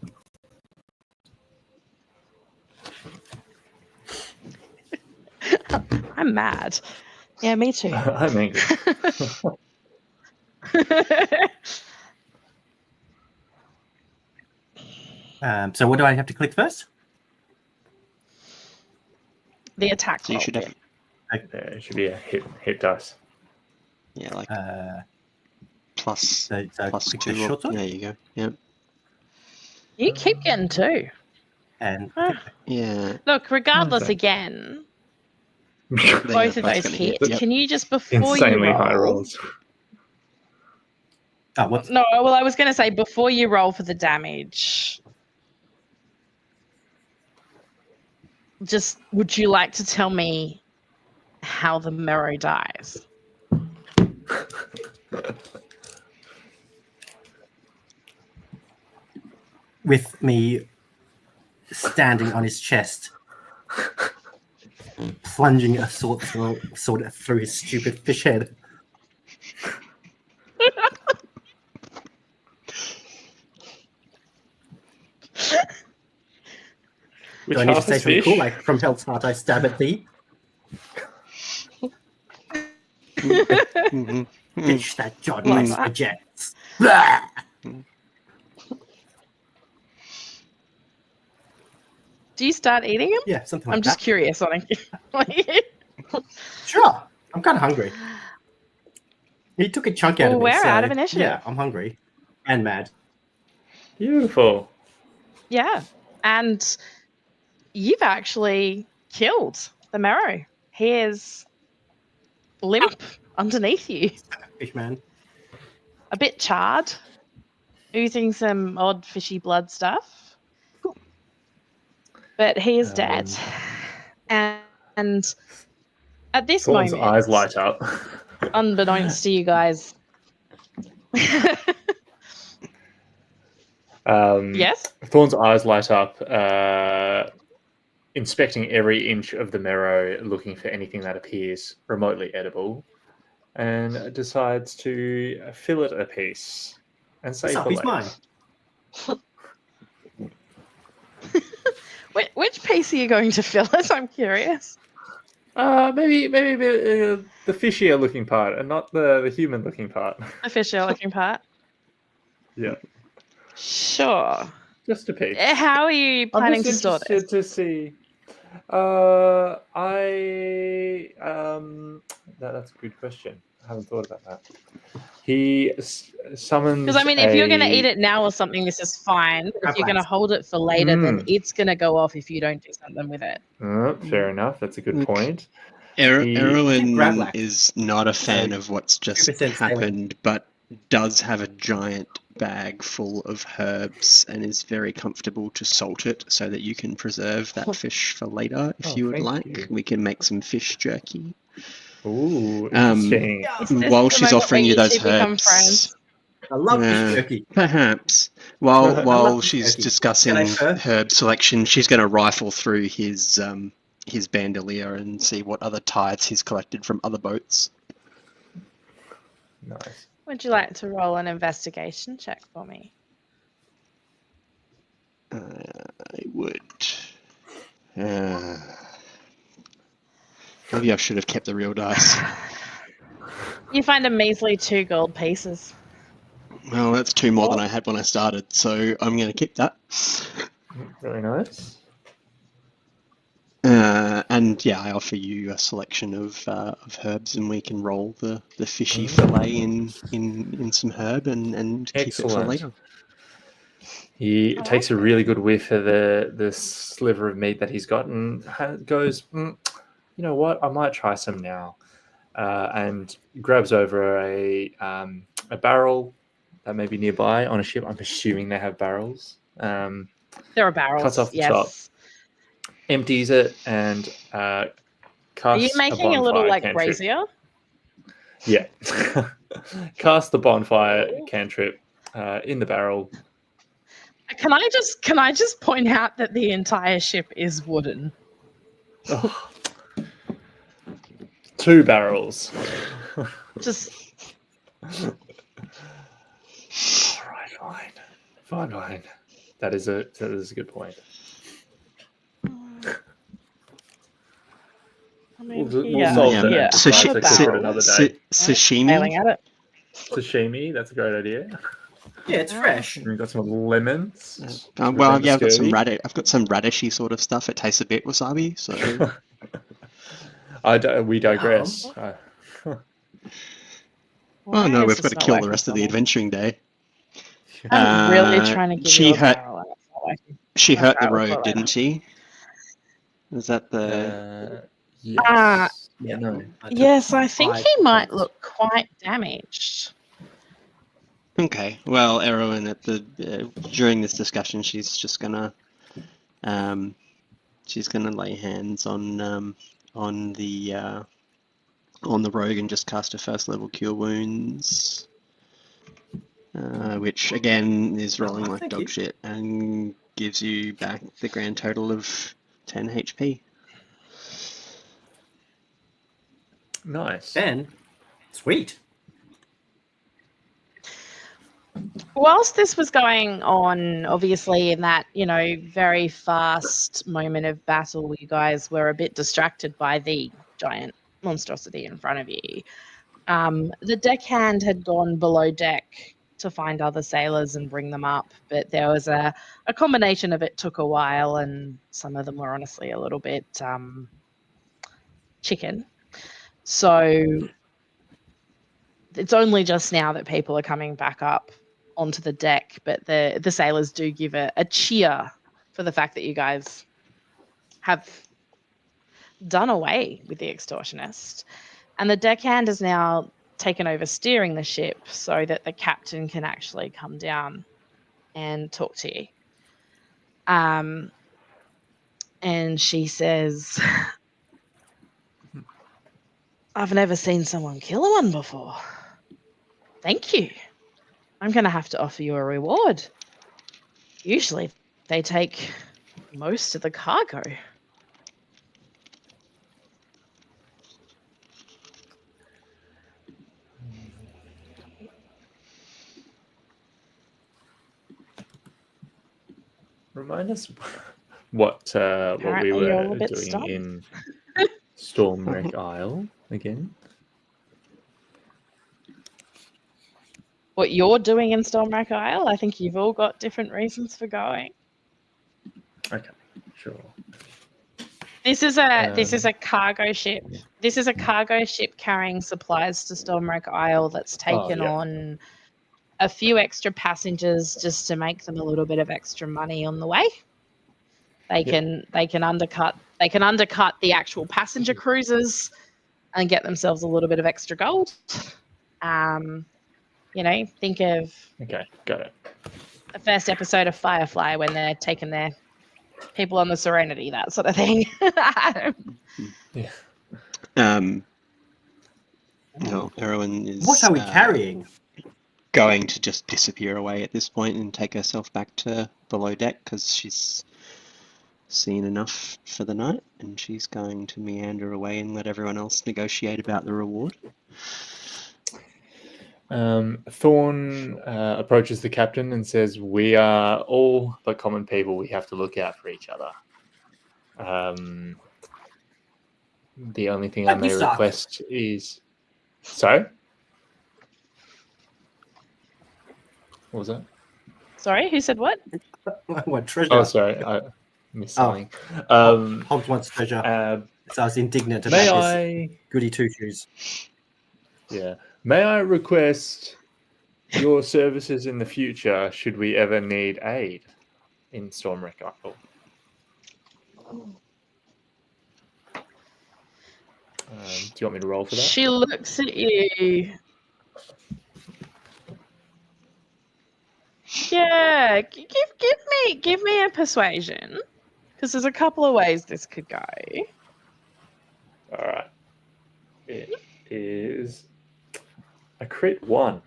I'm mad. Yeah, me too. I'm angry. So what do I have to click first? The attack So you roll should have, bit. Yeah, it should be a hit dice. yeah, like So plus click 2. the short sword. There you go. Yep. You keep getting 2. And Yeah. Look, regardless, Okay. again, They are both of those gonna hit. Yep. Can you just before Insanely you high roll? rolls. oh, what's No, well, I was going to say before you roll for the damage, just would you like to tell me how the Mero dies? with me standing on his chest, plunging a sword through his stupid fish head. Which Do I need to half say is something fish? cool like "From hell's heart I stab at thee"? Mhm. Fish that God Like likes that. rejects. Blah! Do you start eating them? Yeah, something like I'm just that. curious. Sure, I'm kind of hungry. He took a chunk out Well, of me. we're So, out of initiative. yeah, I'm hungry and mad. Beautiful. Yeah. And you've actually killed the Mero. He is limp underneath you, Fish man. a bit charred, oozing some odd fishy blood stuff. But he is dead. And at this Thorn's moment, eyes light up. unbeknownst to you guys. Yes? Thorn's eyes light up, inspecting every inch of the marrow, looking for anything that appears remotely edible, and decides to fillet a piece and save What's up? for He's later. mine. Which piece are you going to fill it? I'm curious. Maybe the fishier looking part, and not the human looking part. The fishy looking part. Yeah, Sure. just a piece. How are you I'm planning just to store this? interested to see. That's a good question. I haven't thought about that. He summons. Because I mean, if you're going to eat it now or something, this is fine. But if you're going to hold it for later, then it's going to go off if you don't do something with it. Fair enough. That's a good Look, point. Erwin Grablax. is not a fan So, of what's just 2% happened, but does have a giant bag full of herbs and is very comfortable to salt it so that you can preserve that fish for later if you would thank like. you. We can make some fish jerky. Ooh, interesting. Is this While the she's moment offering where you those two become herbs, friends? I love fish jerky. perhaps while fish she's jerky. discussing Can I first? herb selection, she's going to rifle through his bandolier and see what other tithes he's collected from other boats. Nice. Would you like to roll an investigation check for me? I would. Maybe I should have kept the real dice. You find a measly 2 gold pieces. Well, that's 2 more than I had when I started, so I'm going to keep that. Very nice. And yeah, I offer you a selection of herbs, and we can roll the fishy fillet in some herb and keep it for Excellent. later. He I takes like a really good whiff of the sliver of meat that he's got and goes, you know what? I might try some now. And grabs over a barrel that may be nearby on a ship. I'm assuming they have barrels. There are barrels. Cuts off the yes. top, empties it, and Are you casts making a bonfire little like cantrip. brazier? Yeah. Cast the bonfire cantrip in the barrel. Can I just point out that the entire ship is wooden? Oh. 2 barrels. Just All right, fine. That is a good point. I mean, We'll solve that. yeah. Sushi- Have a That's a barrel, another si- day. sashimi. Failing at it. Sashimi, that's a great idea. Yeah, it's fresh. And we've got some lemons. Well, yeah, I've got some scurvy. I've got some radishy sort of stuff. It tastes a bit wasabi. So We digress. oh no, Why is we've this got to not kill the working rest of for the me? adventuring day. I'm really trying to give she you a hurt- barrel and it's not working. She Let's hurt try the it, we'll rogue, call it didn't she? Is that the? Yes. Yeah. No. I took Yes, I think 5 he might points. look quite damaged. Okay. Well, Erwin, during this discussion, she's just gonna lay hands on the rogue and just cast a first level cure wounds, which again is rolling like thank dog you. shit and gives you back the grand total of 10 HP. Nice. Ben, sweet. Whilst this was going on, obviously in that, very fast moment of battle, you guys were a bit distracted by the giant monstrosity in front of you. The deckhand had gone below deck to find other sailors and bring them up, but there was a combination of it took a while, and some of them were honestly a little bit chicken. So it's only just now that people are coming back up onto the deck, but the sailors do give a cheer for the fact that you guys have done away with the extortionist. And the deckhand has now taken over steering the ship so that the captain can actually come down and talk to you. And she says, I've never seen someone kill one before. Thank you. I'm going to have to offer you a reward. Usually they take most of the cargo. Remind us what we Apparently you're all a were bit doing stumped. in Stormwreck Isle again. What you're doing in Stormwreck Isle, I think you've all got different reasons for going. Okay, sure. This is a cargo ship. This is a cargo ship carrying supplies to Stormwreck Isle that's taken on a few extra passengers just to make them a little bit of extra money on the way. They can undercut the actual passenger cruises and get themselves a little bit of extra gold. Think of Okay, got it. the first episode of Firefly when they're taking their people on the Serenity, that sort of thing. Yeah. No, Erwin is. What are we carrying? Going to just disappear away at this point and take herself back to below deck because she's seen enough for the night, and she's going to meander away and let everyone else negotiate about the reward. Thorn approaches the captain and says, "We are all but common people. We have to look out for each other. The only thing I may request is..." Sorry? What was that? Sorry, who said what? What treasure? Oh, sorry, I missed something. Hobbs wants treasure. So I was indignant about May his goody two shoes. Yeah. May I request your services in the future should we ever need aid in Stormwreck Isle? Do you want me to roll for that? She looks at you. Yeah, give me a persuasion, because there's a couple of ways this could go. All right. It is A crit 1.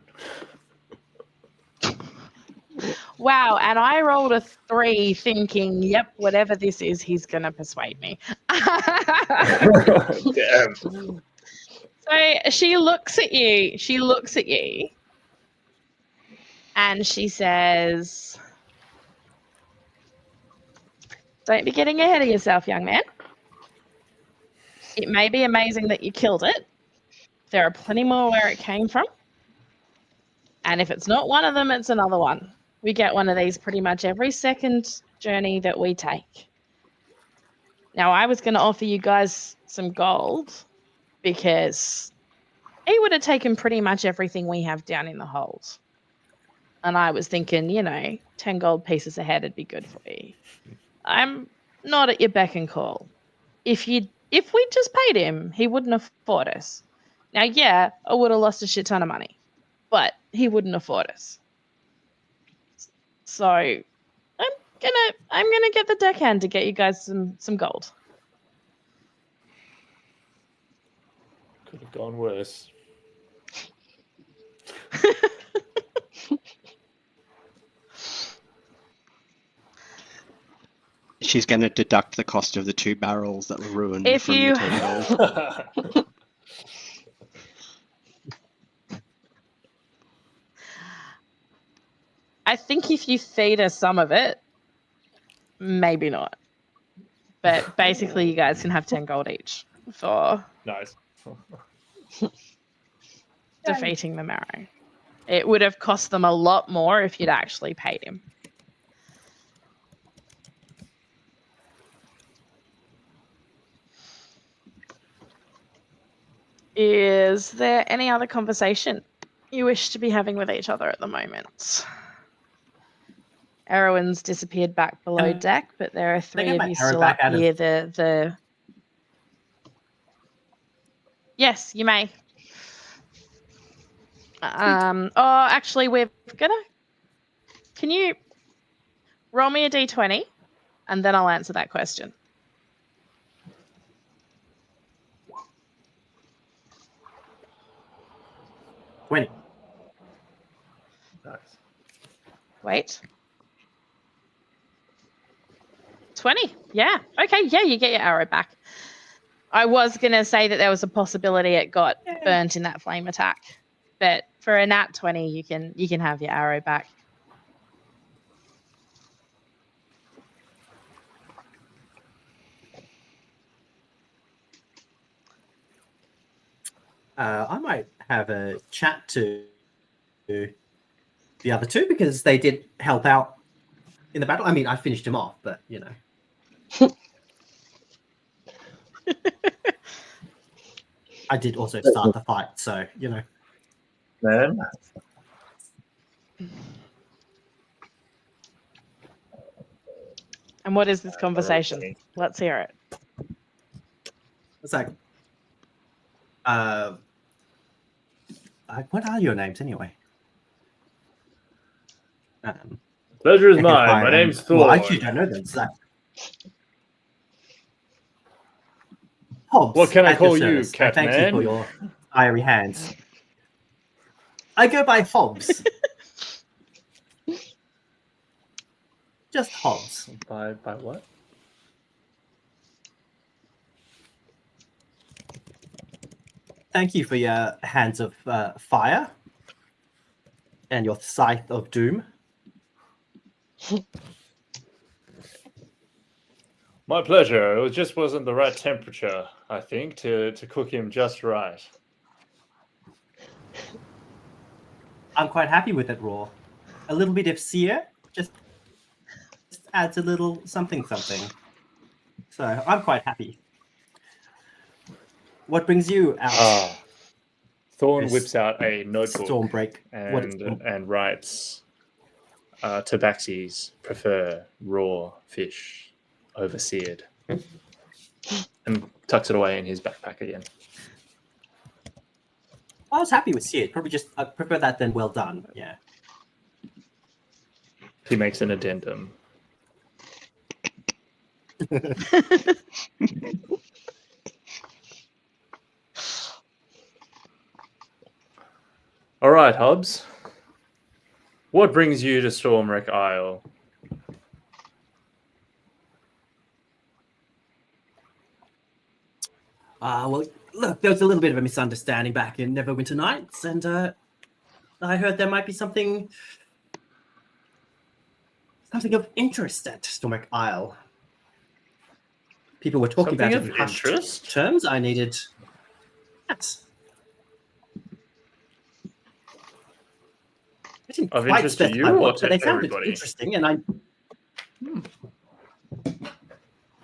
Wow, and I rolled a 3 thinking, yep, whatever this is, he's going to persuade me. Damn. So she looks at you, and she says, don't be getting ahead of yourself, young man. It may be amazing that you killed it. There are plenty more where it came from. And if it's not one of them, it's another one. We get one of these pretty much every second journey that we take. Now, I was going to offer you guys some gold because he would have taken pretty much everything we have down in the hold. And I was thinking, 10 gold pieces a head would be good for you. I'm not at your beck and call. If we just paid him, he wouldn't afford us. Now, yeah, I would have lost a shit ton of money, but he wouldn't afford us. So I'm gonna get the deckhand to get you guys some gold. Could have gone worse. She's going to deduct the cost of the 2 barrels that were ruined If from you- the 10 gold. I think if you feed us some of it, maybe not. But basically, you guys can have 10 gold each for Nice. defeating the marrow. It would have cost them a lot more if you'd actually paid him. Is there any other conversation you wish to be having with each other at the moment? Erwin's disappeared back below deck, but there are 3 get of my you arrow still back up out of- near the. Yes, you may. Actually, we're gonna. Can you roll me a d20, and then I'll answer that question. When Nice. Wait. 20. Yeah. Okay. Yeah, you get your arrow back. I was gonna say that there was a possibility it got burnt in that flame attack, but for a nat 20, you can have your arrow back. I might have a chat to the other 2 because they did help out in the battle. I mean, I finished him off, but I did also start the fight, so Man. And what is this conversation? Let's hear it. it's like, what are your names anyway? Pleasure is I can mine. find- My name's Well, Thor. I actually don't know them. It's like Hobbs. What can I at your call you, service. I thank you Catman? for your fiery hands. I go by Hobbs. Just Hobbs. By what? Thank you for your hands of fire and your scythe of doom. My pleasure. It just wasn't the right temperature, I think, to cook him just right. I'm quite happy with it raw. A little bit of sear just adds a little something. So I'm quite happy. What brings you out? Thorn Yes. whips out a notebook Stormbreak. and writes, Tabaxis prefer raw fish over seared. And tucks it away in his backpack again. I was happy with seared. Probably just I prefer that than well done. Yeah. He makes an addendum. right, Hobbs. What brings you to Stormwreck Isle? Well, look, there was a little bit of a misunderstanding back in Neverwinter Nights, and I heard there might be something of interest at Stormwreck Isle. People were talking Something about it of in hushed interest? terms. I needed. Yes. I didn't Of quite interest to specify you or what, but to they sounded everybody? interesting, and I.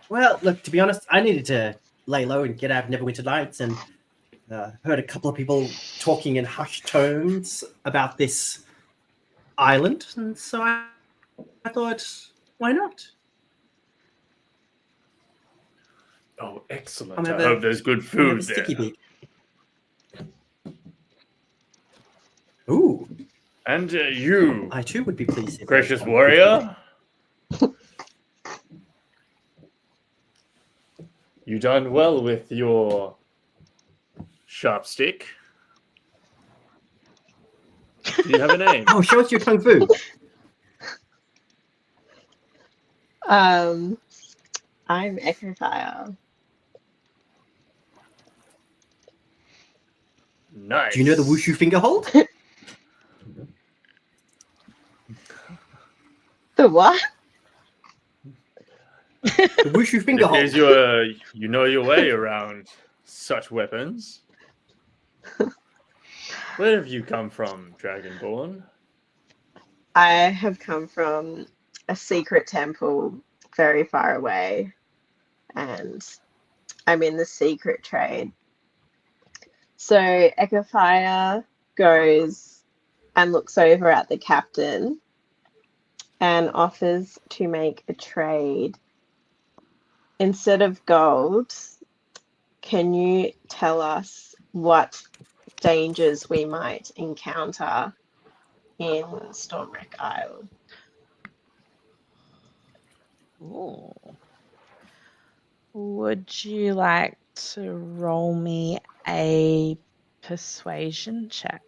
Well, look, to be honest, I needed to lay low and get out of Neverwinter Nights, and heard a couple of people talking in hushed tones about this island, and so I thought, why not? Oh, excellent. I'm I ever- hope there's good I have food a there. sticky beak. Ooh, And you, I too would be pleased. if gracious there's one good warrior, you done well with your sharp stick. Do you have a name? Oh, show us your kung fu. I'm Echofire. Nice. Do you know the wushu finger hold? The what? The wushu It finger hold. appears you know your way around such weapons. Where have you come from, Dragonborn? I have come from a secret temple very far away, and I'm in the secret trade. So Echofire goes and looks over at the captain and offers to make a trade. Instead of gold, can you tell us what dangers we might encounter in Stormwreck Isle? Ooh. Would you like to roll me a persuasion check?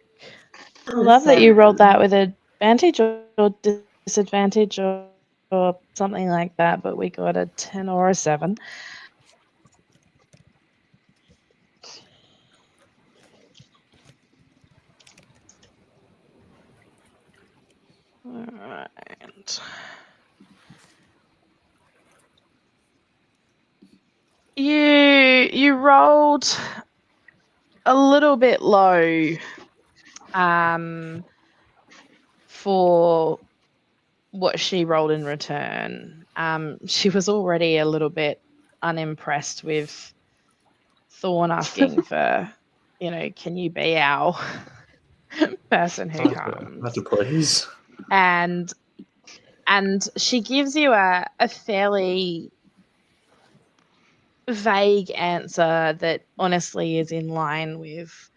I love that you rolled that with advantage or disadvantage or something like that, but we got a 10 or a 7. All right. You rolled a little bit low for what she rolled in return. She was already a little bit unimpressed with Thorn asking for, can you be our person who comes? Hard to please. And she gives you a fairly vague answer that honestly is in line with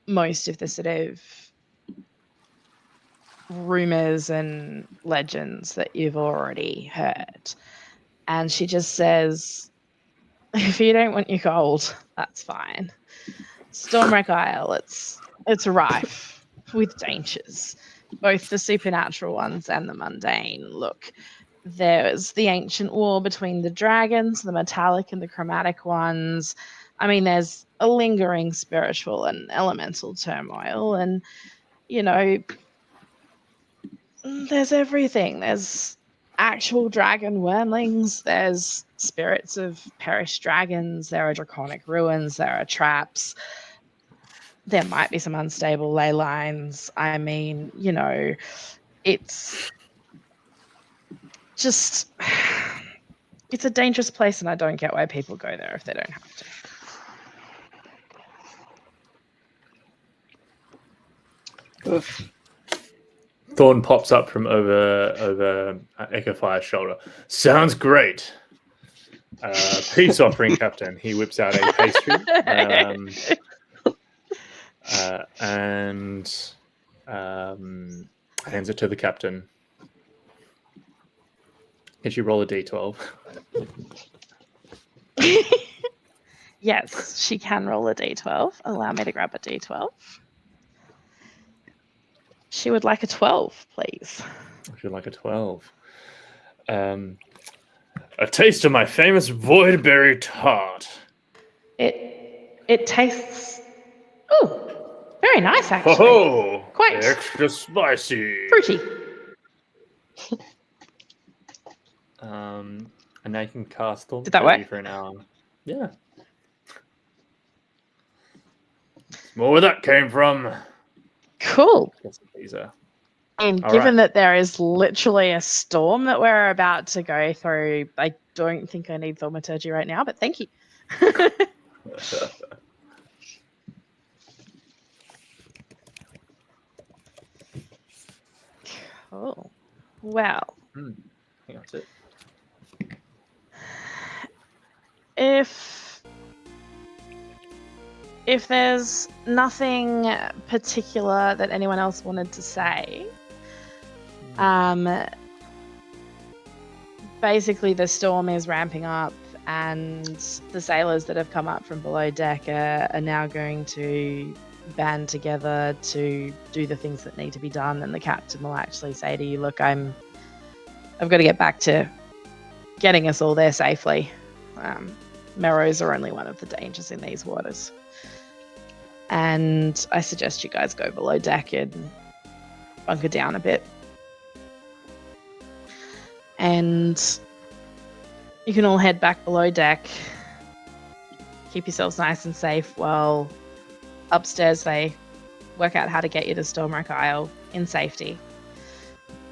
most of the sort of rumors and legends that you've already heard. And she just says, if you don't want your gold, that's fine. Stormwreck Isle, it's rife with dangers, both the supernatural ones and the mundane. Look, there's the ancient war between the dragons, the metallic and the chromatic ones. I mean, there's a lingering spiritual and elemental turmoil, and there's everything. There's actual dragon wormlings, there's spirits of perished dragons, there are draconic ruins, there are traps. There might be some unstable ley lines. I mean, it's just, it's a dangerous place, and I don't get why people go there if they don't have to. Oof. Thorn pops up from over Echofire's shoulder. Sounds great. Peace offering, Captain. He whips out a pastry and hands it to the captain. Can you roll a d12? Yes, she can roll a d12. Allow me to grab a d12. She would like a 12, please. If you like a 12. A taste of my famous voidberry tart. It tastes very nice actually. Oh, Quite extra spicy. fruity. And now you can cast Did that work? for an hour. Yeah. It's more where that came from. Cool. These are. And All given right. that there is literally a storm that we're about to go through, I don't think I need thaumaturgy right now, but thank you. Cool. Well, I think that's it. if there's nothing particular that anyone else wanted to say, basically the storm is ramping up and the sailors that have come up from below deck are now going to band together to do the things that need to be done, and the captain will actually say to you, look, I've got to get back to getting us all there safely. Merrows are only one of the dangers in these waters. And I suggest you guys go below deck and bunker down a bit. And you can all head back below deck. Keep yourselves nice and safe while upstairs they work out how to get you to Stormwreck Isle in safety.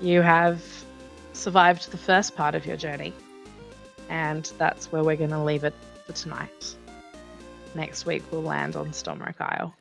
You have survived the first part of your journey, and that's where we're going to leave it for tonight. Next week we'll land on Stormwreck Isle.